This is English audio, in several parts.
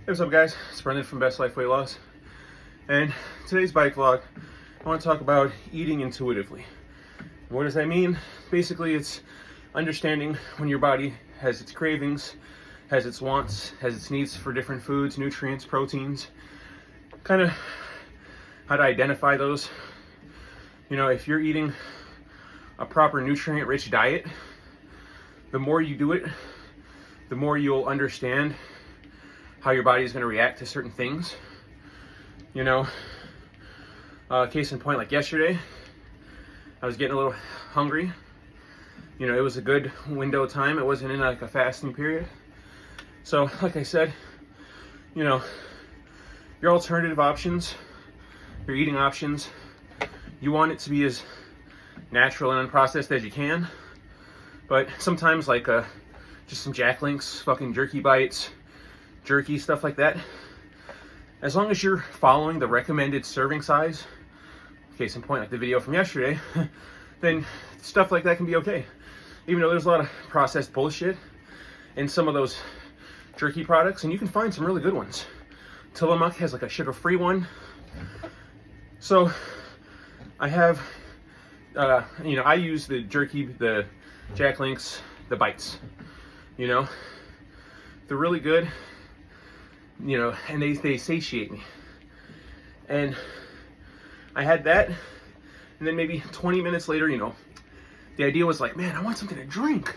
Hey, what's up guys? It's Brendan from Best Life Weight Loss. And today's bike vlog, I want to talk about eating intuitively. What does that mean? Basically, it's understanding when your body has its cravings, has its wants, has its needs for different foods, nutrients, proteins, kind of how to identify those. You know, if you're eating a proper nutrient-rich diet, the more you do it, the more you'll understand how your body is going to react to certain things. You know, case in point, like yesterday, I was getting a little hungry. You know, it was a good window of time. It wasn't in like a fasting period. So, like I said, you know, your alternative options, your eating options, you want it to be as natural and unprocessed as you can. But sometimes, like just some Jack Link's fucking jerky bites, jerky, stuff like that, as long as you're following the recommended serving size, case in point like the video from yesterday, then stuff like that can be okay. Even though there's a lot of processed bullshit in some of those jerky products, and you can find some really good ones. Tillamook has like a sugar-free one. So I have, you know, I use the jerky, the Jack Link's, the bites, you know, they're really good. You know, and they satiate me. And I had that, and then maybe 20 minutes later, you know, the idea was like, man, I want something to drink,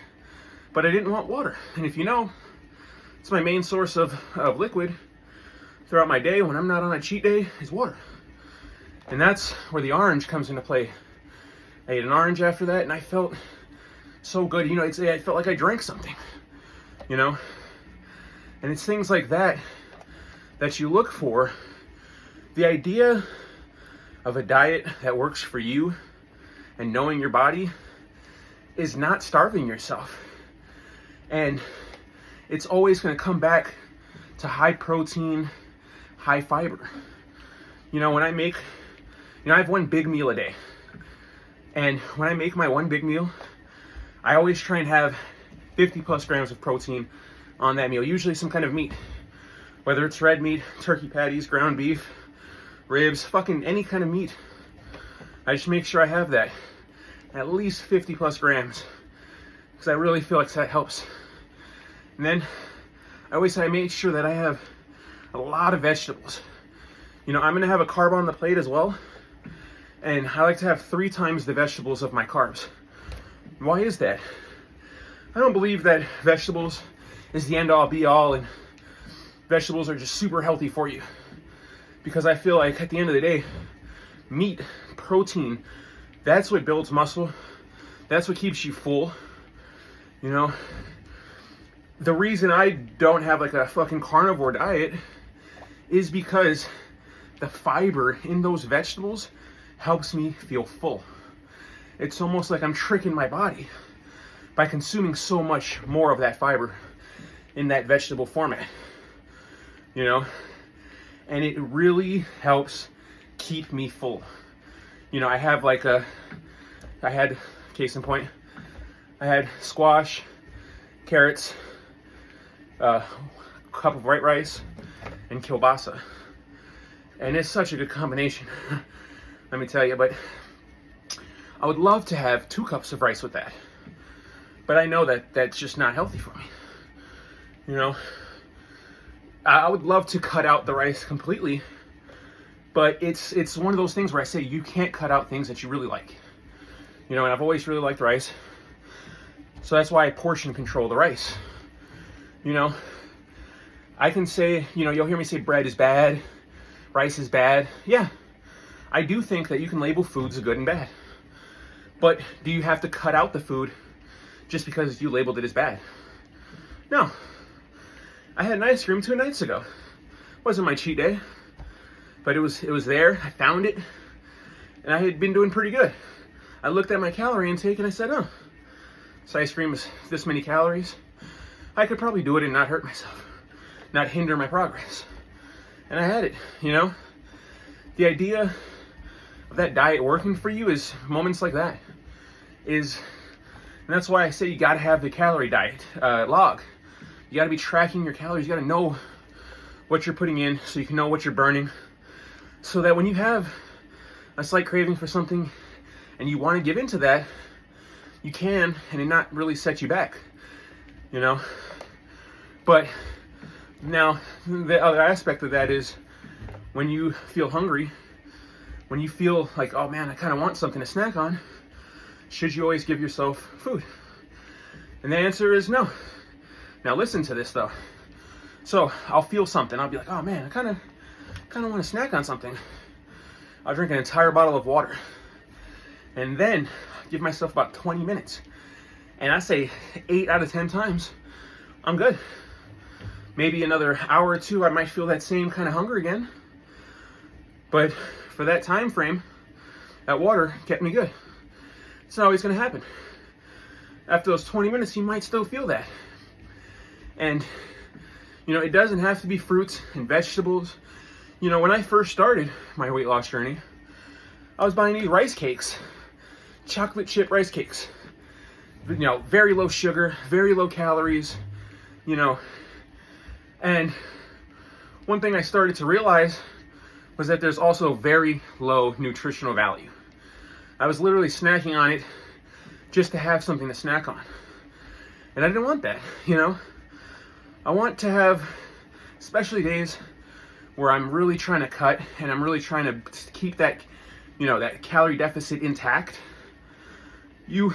but I didn't want water. And if you know, it's my main source of liquid throughout my day when I'm not on a cheat day, is water. And that's where the orange comes into play. I ate an orange after that, and I felt so good. You know, I felt like I drank something, you know? And it's things like that that you look for. The idea of a diet that works for you and knowing your body is not starving yourself. And it's always going to come back to high protein, high fiber. You know, when I make, you know, I have one big meal a day. And when I make my one big meal, I always try and have 50 plus grams of protein on that meal, usually some kind of meat. Whether it's red meat, turkey patties, ground beef, ribs, fucking any kind of meat. I just make sure I have that, at least 50 plus grams, because I really feel like that helps. And then I always say I make sure that I have a lot of vegetables. You know, I'm gonna have a carb on the plate as well, and I like to have 3 times the vegetables of my carbs. Why is that? I don't believe that vegetables is the end all be all and vegetables are just super healthy for you, because I feel like at the end of the day, meat, protein, that's what builds muscle, that's what keeps you full. You know, the reason I don't have like a fucking carnivore diet is because the fiber in those vegetables helps me feel full. It's almost like I'm tricking my body by consuming so much more of that fiber in that vegetable format, you know, and it really helps keep me full. You know, I have like I had, case in point, I had squash, carrots, a cup of white rice, and kielbasa, and it's such a good combination, let me tell you. But I would love to have 2 cups of rice with that, but I know that that's just not healthy for me. You know, I would love to cut out the rice completely, but it's one of those things where I say you can't cut out things that you really like. You know, and I've always really liked rice, so that's why I portion control the rice. You know, I can say, you know, you'll hear me say bread is bad, rice is bad. Yeah, I do think that you can label foods as good and bad, but do you have to cut out the food just because you labeled it as bad? No. I had an ice cream 2 nights ago. Wasn't my cheat day, but it was there. I found it, and I had been doing pretty good. I looked at my calorie intake and I said, oh, this ice cream is this many calories. I could probably do it and not hurt myself, not hinder my progress. And I had it, you know? The idea of that diet working for you is moments like that. And that's why I say you gotta have the calorie diet log. You gotta be tracking your calories. You gotta know what you're putting in, so you can know what you're burning, so that when you have a slight craving for something and you want to give into that, you can, and it not really set you back, you know. But now the other aspect of that is when you feel hungry, when you feel like, oh man, I kind of want something to snack on, should you always give yourself food? And the answer is no. Now listen to this though. So I'll feel something, I'll be like, oh man, I kind of want to snack on something. I'll drink an entire bottle of water, and then give myself about 20 minutes. And I say 8 out of 10 times, I'm good. Maybe another hour or two, I might feel that same kind of hunger again. But for that time frame, that water kept me good. It's not always gonna happen. After those 20 minutes, you might still feel that. And, you know, it doesn't have to be fruits and vegetables. You know, when I first started my weight loss journey, I was buying these rice cakes, chocolate chip rice cakes. You know, very low sugar, very low calories, you know. And one thing I started to realize was that there's also very low nutritional value. I was literally snacking on it just to have something to snack on. And I didn't want that, you know. I want to have, especially days where I'm really trying to cut and I'm really trying to keep that, you know, that calorie deficit intact. You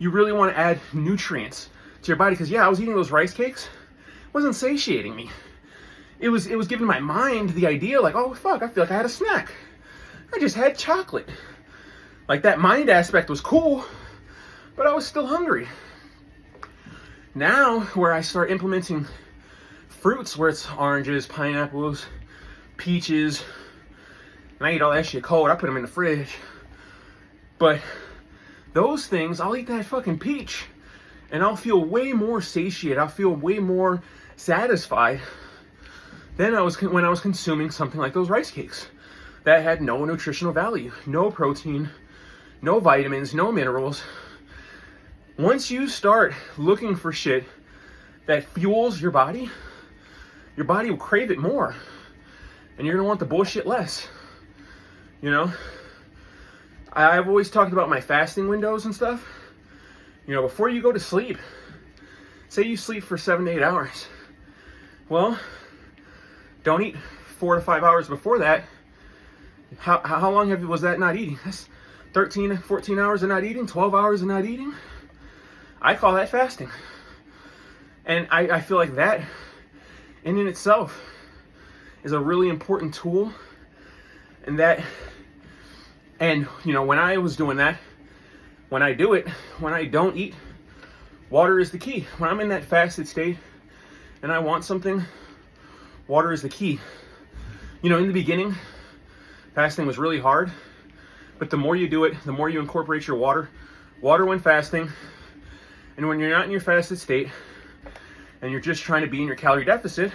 really want to add nutrients to your body, because yeah, I was eating those rice cakes. It wasn't satiating me. It was giving my mind the idea like, oh fuck, I feel like I had a snack. I just had chocolate. Like, that mind aspect was cool, but I was still hungry. Now, where I start implementing fruits, where it's oranges, pineapples, peaches, and I eat all that shit cold, I put them in the fridge. But those things, I'll eat that fucking peach and I'll feel way more satiated, I'll feel way more satisfied than when I was consuming something like those rice cakes that had no nutritional value, no protein, no vitamins, no minerals. Once you start looking for shit that fuels your body will crave it more, and you're gonna want the bullshit less, you know. I've always talked about my fasting windows and stuff. You know, before you go to sleep, say you sleep for 7 to 8 hours. Well, don't eat 4 to 5 hours before that. How long was that not eating? That's 13, 14 hours of not eating, 12 hours of not eating. I call that fasting. And I feel like that in itself is a really important tool. And you know, when I was doing that, when I do it, when I don't eat, water is the key. When I'm in that fasted state and I want something, water is the key. You know, in the beginning, fasting was really hard, but the more you do it, the more you incorporate your water when fasting. And when you're not in your fasted state and you're just trying to be in your calorie deficit,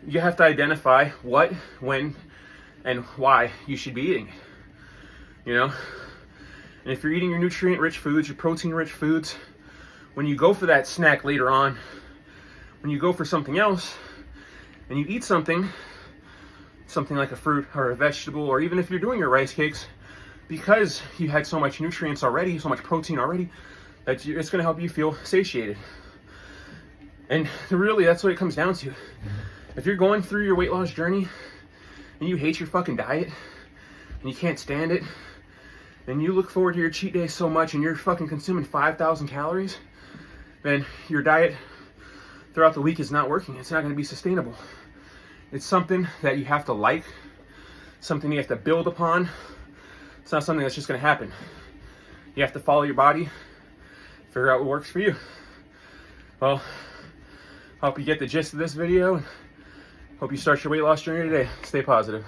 you have to identify what, when, and why you should be eating. You know? And if you're eating your nutrient-rich foods, your protein-rich foods, when you go for that snack later on, when you go for something else, and you eat something like a fruit or a vegetable, or even if you're doing your rice cakes, because you had so much nutrients already, so much protein already, that it's going to help you feel satiated. And really, that's what it comes down to. If you're going through your weight loss journey and you hate your fucking diet and you can't stand it, and you look forward to your cheat day so much and you're fucking consuming 5,000 calories, then your diet throughout the week is not working. It's not going to be sustainable. It's something that you have to like, something you have to build upon. It's not something that's just going to happen. You have to follow your body, figure out what works for you. Well, hope you get the gist of this video. Hope you start your weight loss journey today. Stay positive.